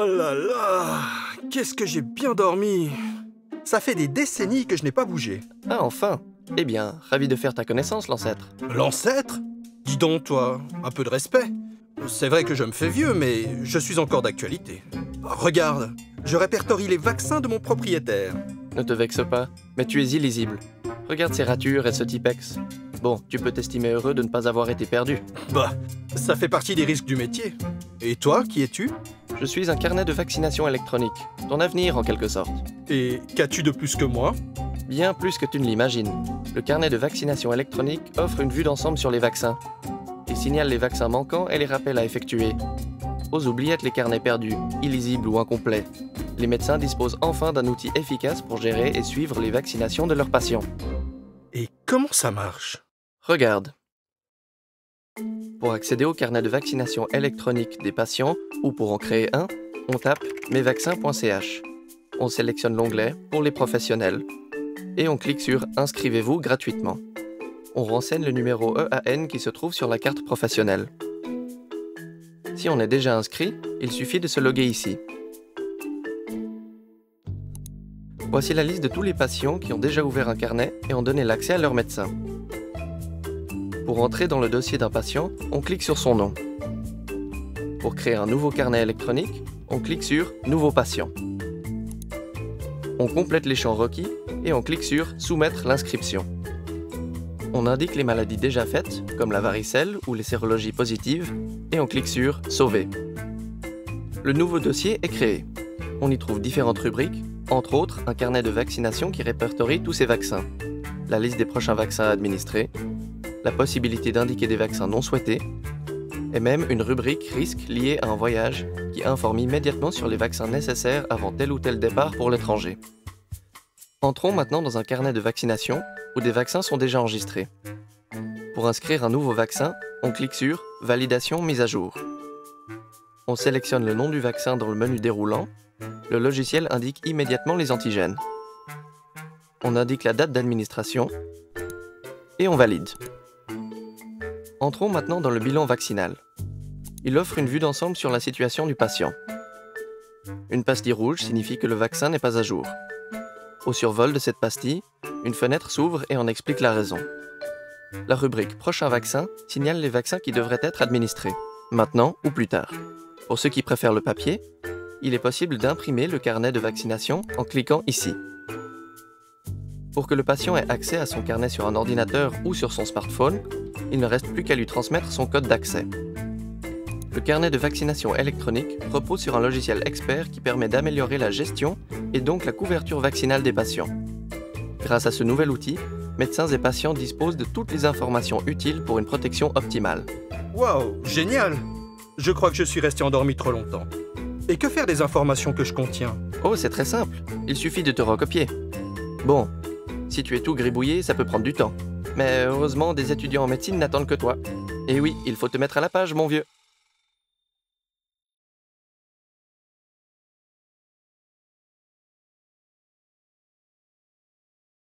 Oh là là! Qu'est-ce que j'ai bien dormi! Ça fait des décennies que je n'ai pas bougé. Ah, enfin! Eh bien, ravi de faire ta connaissance, l'ancêtre. L'ancêtre? Dis donc, toi, un peu de respect. C'est vrai que je me fais vieux, mais je suis encore d'actualité. Regarde, je répertorie les vaccins de mon propriétaire. Ne te vexe pas, mais tu es illisible. Regarde ces ratures et ce typex. Bon, tu peux t'estimer heureux de ne pas avoir été perdu. Bah, ça fait partie des risques du métier. Et toi, qui es-tu? Je suis un carnet de vaccination électronique, ton avenir en quelque sorte. Et qu'as-tu de plus que moi? Bien plus que tu ne l'imagines. Le carnet de vaccination électronique offre une vue d'ensemble sur les vaccins. Il signale les vaccins manquants et les rappels à effectuer. Aux oubliettes les carnets perdus, illisibles ou incomplets. Les médecins disposent enfin d'un outil efficace pour gérer et suivre les vaccinations de leurs patients. Et comment ça marche? Regarde. Pour accéder au carnet de vaccination électronique des patients, ou pour en créer un, on tape mesvaccins.ch. On sélectionne l'onglet « Pour les professionnels » et on clique sur « Inscrivez-vous gratuitement ». On renseigne le numéro EAN qui se trouve sur la carte professionnelle. Si on est déjà inscrit, il suffit de se loguer ici. Voici la liste de tous les patients qui ont déjà ouvert un carnet et ont donné l'accès à leur médecin. Pour entrer dans le dossier d'un patient, on clique sur son nom. Pour créer un nouveau carnet électronique, on clique sur « Nouveau patient ». On complète les champs requis et on clique sur « Soumettre l'inscription ». On indique les maladies déjà faites, comme la varicelle ou les sérologies positives, et on clique sur « Sauver ». Le nouveau dossier est créé. On y trouve différentes rubriques, entre autres un carnet de vaccination qui répertorie tous ces vaccins, la liste des prochains vaccins à administrer, la possibilité d'indiquer des vaccins non souhaités, et même une rubrique risque liée à un voyage qui informe immédiatement sur les vaccins nécessaires avant tel ou tel départ pour l'étranger. Entrons maintenant dans un carnet de vaccination où des vaccins sont déjà enregistrés. Pour inscrire un nouveau vaccin, on clique sur « Validation mise à jour ». On sélectionne le nom du vaccin dans le menu déroulant. Le logiciel indique immédiatement les antigènes. On indique la date d'administration et on valide. Entrons maintenant dans le bilan vaccinal. Il offre une vue d'ensemble sur la situation du patient. Une pastille rouge signifie que le vaccin n'est pas à jour. Au survol de cette pastille, une fenêtre s'ouvre et en explique la raison. La rubrique « Prochain vaccin » signale les vaccins qui devraient être administrés, maintenant ou plus tard. Pour ceux qui préfèrent le papier, il est possible d'imprimer le carnet de vaccination en cliquant ici. Pour que le patient ait accès à son carnet sur un ordinateur ou sur son smartphone, il ne reste plus qu'à lui transmettre son code d'accès. Le carnet de vaccination électronique repose sur un logiciel expert qui permet d'améliorer la gestion et donc la couverture vaccinale des patients. Grâce à ce nouvel outil, médecins et patients disposent de toutes les informations utiles pour une protection optimale. Waouh, génial! Je crois que je suis resté endormi trop longtemps. Et que faire des informations que je contiens? Oh, c'est très simple, il suffit de te recopier. Bon, si tu es tout gribouillé, ça peut prendre du temps. Mais heureusement, des étudiants en médecine n'attendent que toi. Et oui, il faut te mettre à la page, mon vieux.